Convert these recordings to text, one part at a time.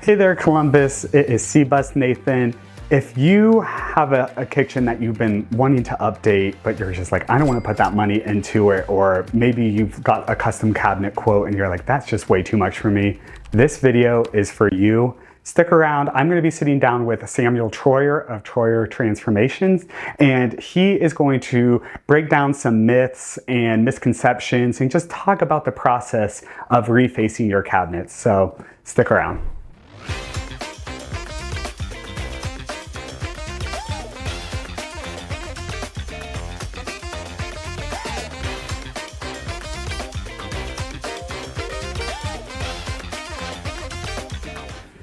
Hey there, Columbus. It is Cbus Nathan. If you have a kitchen that you've been wanting to update, but you're just like, I don't want to put that money into it, or maybe you've got a custom cabinet quote and you're like, that's just way too much for me, this video is for you. Stick around. I'm going to be sitting down with Samuel Troyer of Troyer Transformations, and he is going to break down some myths and misconceptions and just talk about the process of refacing your cabinets. So stick around.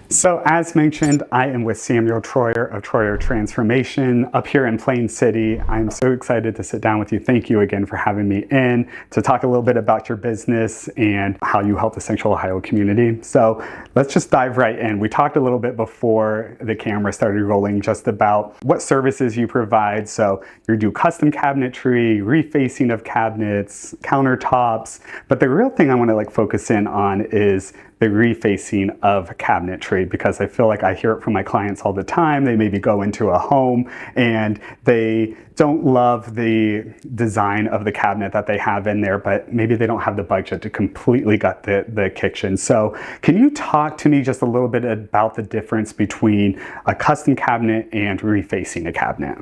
So as mentioned, I am with Samuel Troyer of Troyer Transformation up here in Plain City. I'm so excited to sit down with you. Thank you again for having me in to talk a little bit about your business and how you help the Central Ohio community. So let's just dive right in. We talked a little bit before the camera started rolling just about what services you provide. So you do custom cabinetry, refacing of cabinets, countertops, but the real thing I want to focus in on is the refacing of cabinetry, because I feel like I hear it from my clients all the time. They maybe go into a home and they don't love the design of the cabinet that they have in there, but maybe they don't have the budget to completely gut the kitchen. So can you talk to me just a little bit about the difference between a custom cabinet and refacing a cabinet?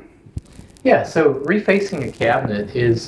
Yeah, so refacing a cabinet is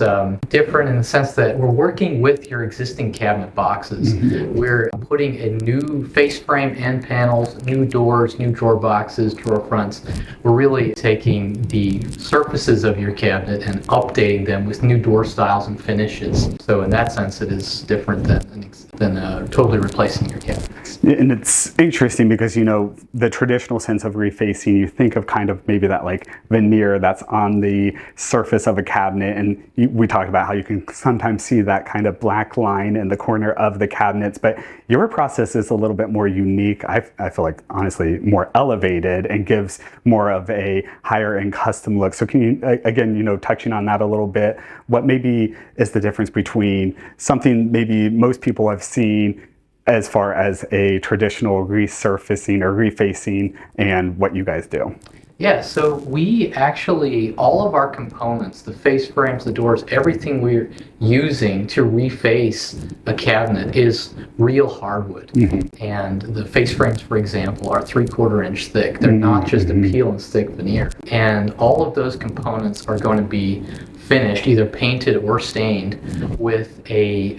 different in the sense that we're working with your existing cabinet boxes. Mm-hmm. We're putting a new face frame end panels, new doors, new drawer boxes, drawer fronts. We're really taking the surfaces of your cabinet and updating them with new door styles and finishes. So in that sense, it is different than totally replacing your cabinets. And it's interesting because, you know, the traditional sense of refacing, you think of kind of maybe that veneer that's on the surface of a cabinet, and we talked about how you can sometimes see that kind of black line in the corner of the cabinets, but your process is a little bit more unique. I feel like, honestly, more elevated and gives more of a higher end custom look. So can you, again, touching on that a little bit, what maybe is the difference between something maybe most people have seen as far as a traditional resurfacing or refacing and what you guys do? Yeah, so we actually, all of our components, the face frames, the doors, everything we're using to reface a cabinet is real hardwood. Mm-hmm. And the face frames, for example, are 3/4 inch thick. They're not just a peel and stick veneer. And all of those components are going to be finished, either painted or stained, with a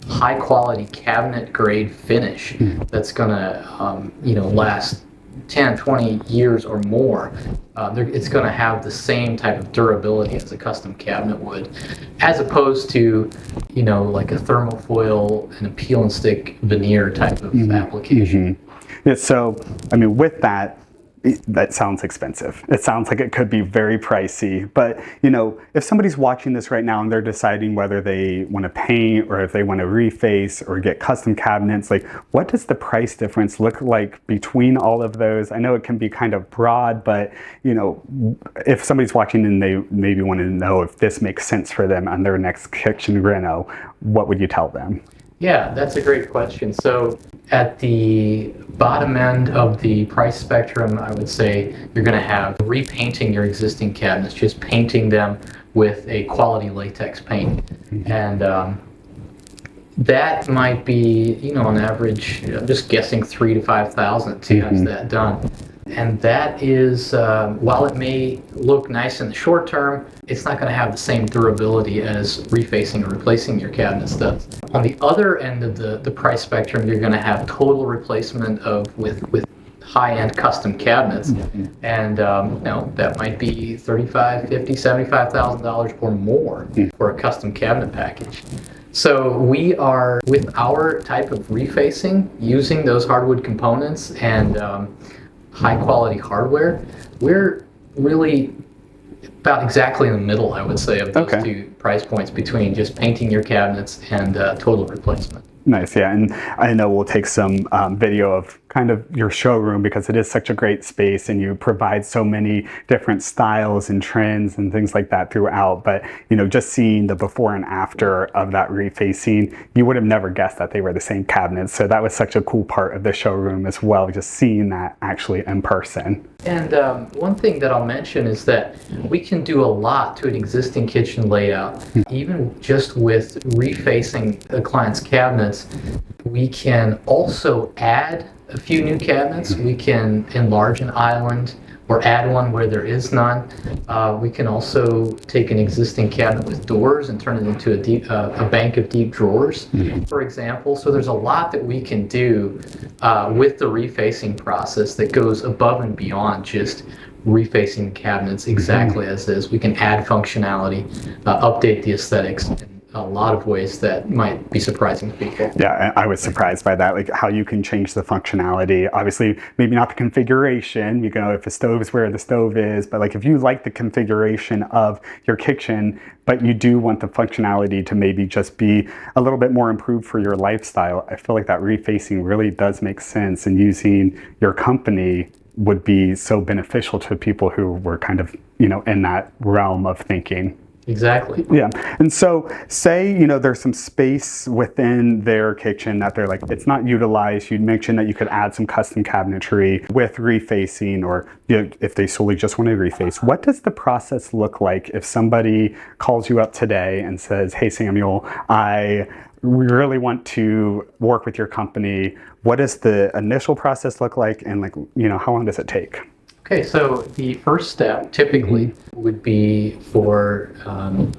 high quality cabinet grade finish that's going to last 10, 20 years or more. It's going to have the same type of durability as a custom cabinet would, as opposed to, like a thermofoil and a peel and stick veneer type of application. Yeah, so, with that sounds expensive. It sounds like it could be very pricey, but if somebody's watching this right now and they're deciding whether they want to paint or if they want to reface or get custom cabinets, what does the price difference look like between all of those? I know it can be kind of broad, but if somebody's watching and they maybe want to know if this makes sense for them on their next kitchen reno, what would you tell them? Yeah, that's a great question. So at the bottom end of the price spectrum, I would say you're going to have repainting your existing cabinets, just painting them with a quality latex paint. And that might be, on average, I'm just guessing $3,000 to $5,000 to have that done. And that is, while it may look nice in the short term, it's not going to have the same durability as refacing or replacing your cabinets does. On the other end of the price spectrum, you're going to have total replacement with high-end custom cabinets, and that might be $35,000, $50,000, $75,000 or more for a custom cabinet package. So we are, with our type of refacing, using those hardwood components and high quality hardware, we're really about exactly in the middle, I would say, of those two price points between just painting your cabinets and total replacement. Nice, yeah, and I know we'll take some video of kind of your showroom, because it is such a great space and you provide so many different styles and trends and things like that throughout. But, just seeing the before and after of that refacing, you would have never guessed that they were the same cabinets. So that was such a cool part of the showroom as well, just seeing that actually in person. And one thing that I'll mention is that we can do a lot to an existing kitchen layout. Even just with refacing a client's cabinets, we can also add a few new cabinets. We can enlarge an island or add one where there is none. We can also take an existing cabinet with doors and turn it into a bank of deep drawers, for example. So there's a lot that we can do with the refacing process that goes above and beyond just refacing cabinets exactly as is. We can add functionality, update the aesthetics in a lot of ways that might be surprising to people. Yeah, I was surprised by that, like how you can change the functionality. Obviously, maybe not the configuration, if the stove is where the stove is, but like if you like the configuration of your kitchen, but you do want the functionality to maybe just be a little bit more improved for your lifestyle, I feel like that refacing really does make sense, and using your company would be so beneficial to people who were kind of, in that realm of thinking. Exactly. Yeah. And so say, there's some space within their kitchen that they're like, it's not utilized. You mentioned that you could add some custom cabinetry with refacing, or if they solely just want to reface. What does the process look like if somebody calls you up today and says, hey, Samuel, I really want to work with your company? What does the initial process look like? And how long does it take? Okay, so the first step typically would be for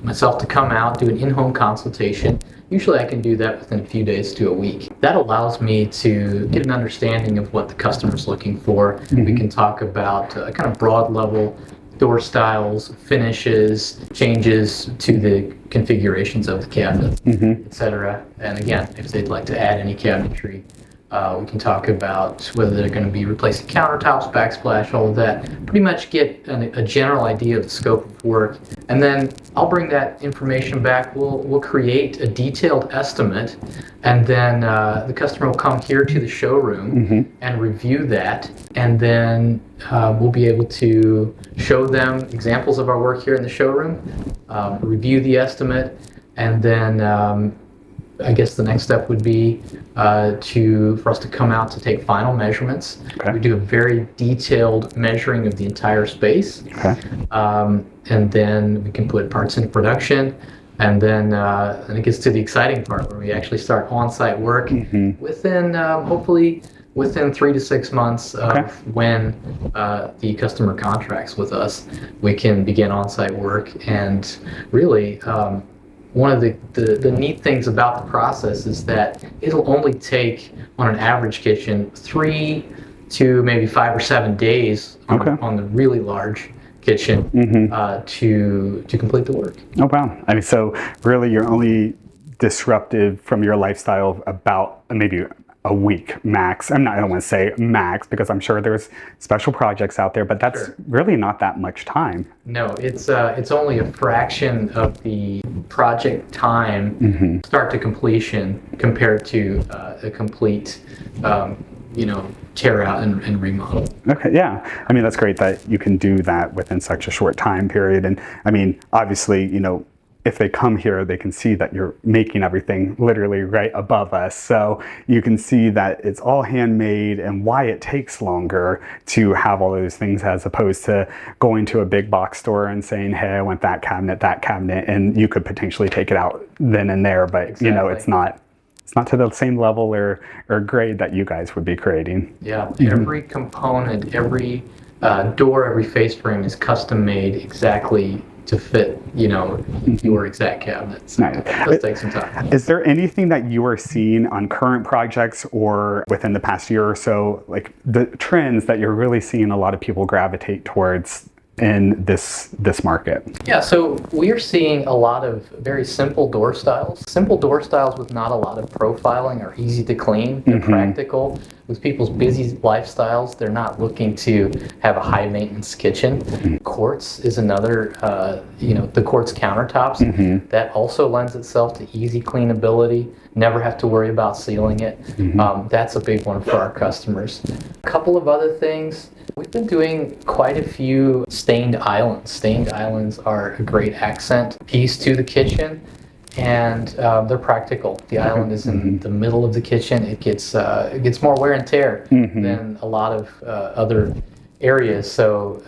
myself to come out, do an in-home consultation. Usually I can do that within a few days to a week. That allows me to get an understanding of what the customer's looking for. We can talk about kind of broad level door styles, finishes, changes to the configurations of the cabinet, etc. And again, if they'd like to add any cabinetry, we can talk about whether they're going to be replacing countertops, backsplash, all of that. Pretty much get a general idea of the scope of work, and then I'll bring that information back. We'll create a detailed estimate, and then the customer will come here to the showroom and review that, and then we'll be able to show them examples of our work here in the showroom, review the estimate, and then I guess the next step would be for us to come out to take final measurements. Okay. We do a very detailed measuring of the entire space. Okay. And then we can put parts into production. And then it gets to the exciting part where we actually start on-site work within, hopefully, within 3 to 6 months of when the customer contracts with us. We can begin on-site work, and really, one of the neat things about the process is that it'll only take, on an average kitchen, 3 to maybe 5 or 7 days on the really large kitchen to complete the work. Oh, wow. I mean, so really you're only disruptive from your lifestyle about maybe a week max. I don't want to say max, because I'm sure there's special projects out there, but that's really not that much time. No, it's only a fraction of the project time start to completion compared to a complete tear out and remodel. Okay, yeah. I mean, that's great that you can do that within such a short time period. And I mean, obviously, if they come here, they can see that you're making everything literally right above us. So you can see that it's all handmade and why it takes longer to have all those things, as opposed to going to a big box store and saying, hey, I want that cabinet, and you could potentially take it out then and there. But, it's not to the same level or grade that you guys would be creating. Yeah, every component, every door, every face frame is custom made exactly to fit, your exact cabinets. Nice. Let's take some time. Is there anything that you are seeing on current projects or within the past year or so, like the trends that you're really seeing a lot of people gravitate towards in this market? Yeah, so we're seeing a lot of very simple door styles. Simple door styles with not a lot of profiling are easy to clean. They're practical. with people's busy lifestyles, they're not looking to have a high maintenance kitchen. Quartz is another, the quartz countertops, that also lends itself to easy cleanability, never have to worry about sealing it. That's a big one for our customers. A couple of other things. We've been doing quite a few stained islands. Stained islands are a great accent piece to the kitchen, and they're practical. The island is in the middle of the kitchen. It gets more wear and tear than a lot of other areas. So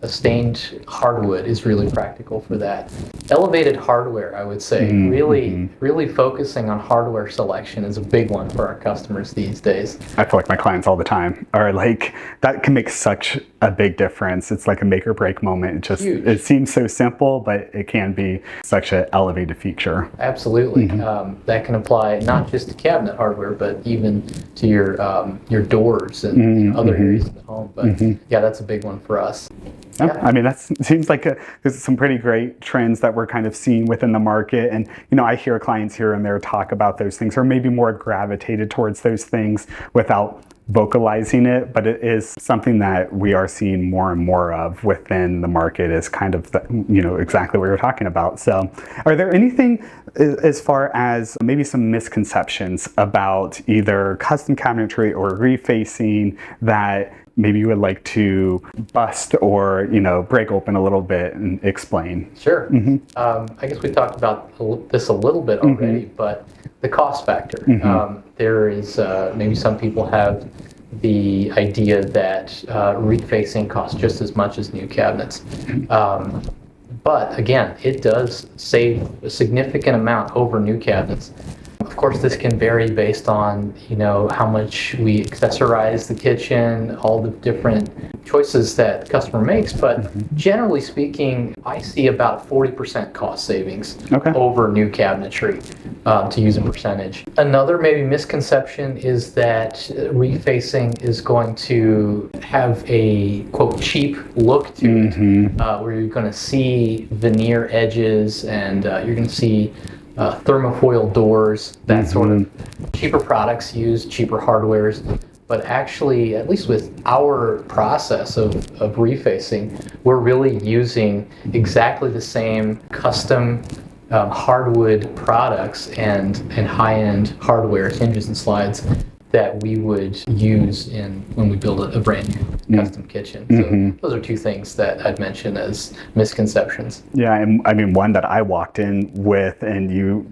a stained hardwood is really practical for that. Elevated hardware, I would say, really focusing on hardware selection is a big one for our customers these days. I feel like my clients all the time are like, that can make such a big difference. It's like a make or break moment. It seems so simple, but it can be such an elevated feature. Absolutely. That can apply not just to cabinet hardware, but even to your doors and other areas of the home. But yeah, that's a big one for us. Yeah. I mean, that seems like there's some pretty great trends that we're kind of seeing within the market. And, I hear clients here and there talk about those things, or maybe more gravitated towards those things without vocalizing it, but it is something that we are seeing more and more of within the market, is kind of exactly what you're talking about. So are there anything as far as maybe some misconceptions about either custom cabinetry or refacing that maybe you would like to bust or break open a little bit and explain? Sure. I guess we talked about this a little bit already, but the cost factor. There is maybe some people have the idea that refacing costs just as much as new cabinets. But again, it does save a significant amount over new cabinets. Of course, this can vary based on, how much we accessorize the kitchen, all the different choices that the customer makes. But generally speaking, I see about 40% cost savings over new cabinetry, to use a percentage. Another maybe misconception is that refacing is going to have a, quote, cheap look to it, where you're going to see veneer edges and you're going to see thermofoil doors, that sort of cheaper products use cheaper hardwares. But actually, at least with our process of refacing, we're really using exactly the same custom hardwood products and high-end hardware, hinges and slides, that we would use when we build a brand new custom kitchen. So those are two things that I'd mention as misconceptions. Yeah, and I mean, one that I walked in with and you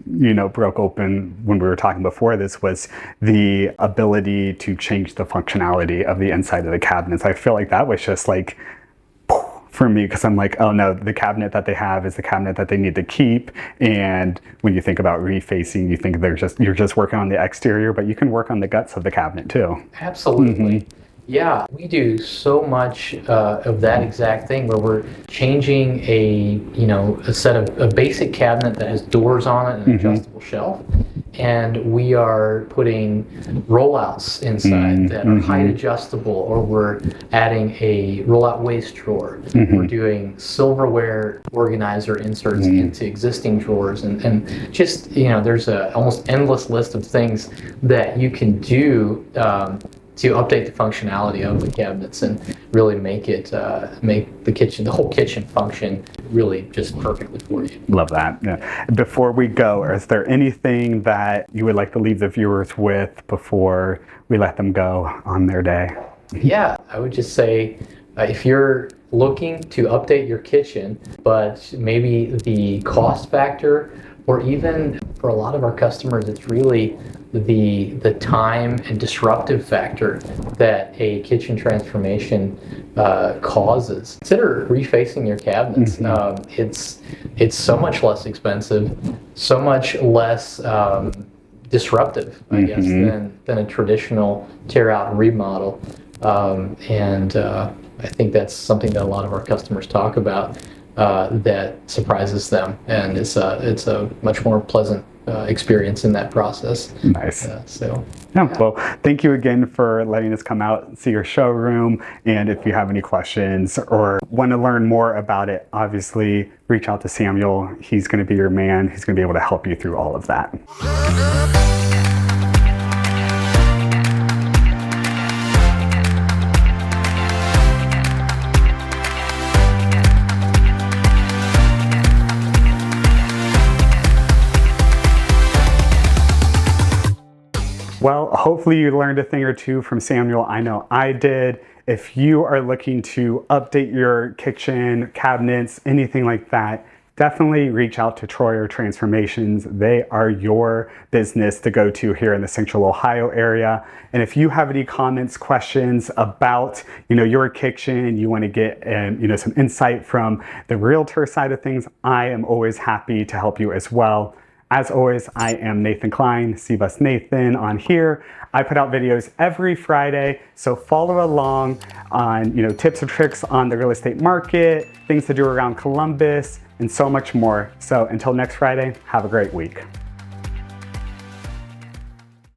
broke open when we were talking before this was the ability to change the functionality of the inside of the cabinets. I feel like that was just like for me, because I'm like, oh no, the cabinet that they have is the cabinet that they need to keep. And when you think about refacing, you think you're just working on the exterior, but you can work on the guts of the cabinet too. Absolutely. Yeah, we do so much of that exact thing, where we're changing a basic cabinet that has doors on it and an adjustable shelf, and we are putting rollouts inside that are height adjustable, or we're adding a rollout waste drawer. We're doing silverware organizer inserts into existing drawers, and just there's a almost endless list of things that you can do to update the functionality of the cabinets and really make the whole kitchen function really just perfectly for you. Love that. Yeah. Before we go, is there anything that you would like to leave the viewers with before we let them go on their day? Yeah, I would just say, if you're looking to update your kitchen, but maybe the cost factor, or even for a lot of our customers, it's really the time and disruptive factor that a kitchen transformation causes. Consider refacing your cabinets. It's so much less expensive, so much less disruptive, I guess, than a traditional tear out and remodel. And I think that's something that a lot of our customers talk about, that surprises them, and it's a much more pleasant experience in that process. Nice. Well, thank you again for letting us come out and see your showroom. And if you have any questions or want to learn more about it, obviously reach out to Samuel. He's going to be your man. He's going to be able to help you through all of that. Well, hopefully you learned a thing or two from Samuel. I know I did. If you are looking to update your kitchen, cabinets, anything like that, definitely reach out to Troyer Transformations. They are your business to go to here in the Central Ohio area. And if you have any comments, questions about, your kitchen, you want to get, some insight from the realtor side of things, I am always happy to help you as well. As always, I am Nathan Klein, Cbus Nathan on here. I put out videos every Friday, so follow along on tips and tricks on the real estate market, things to do around Columbus, and so much more. So until next Friday, have a great week.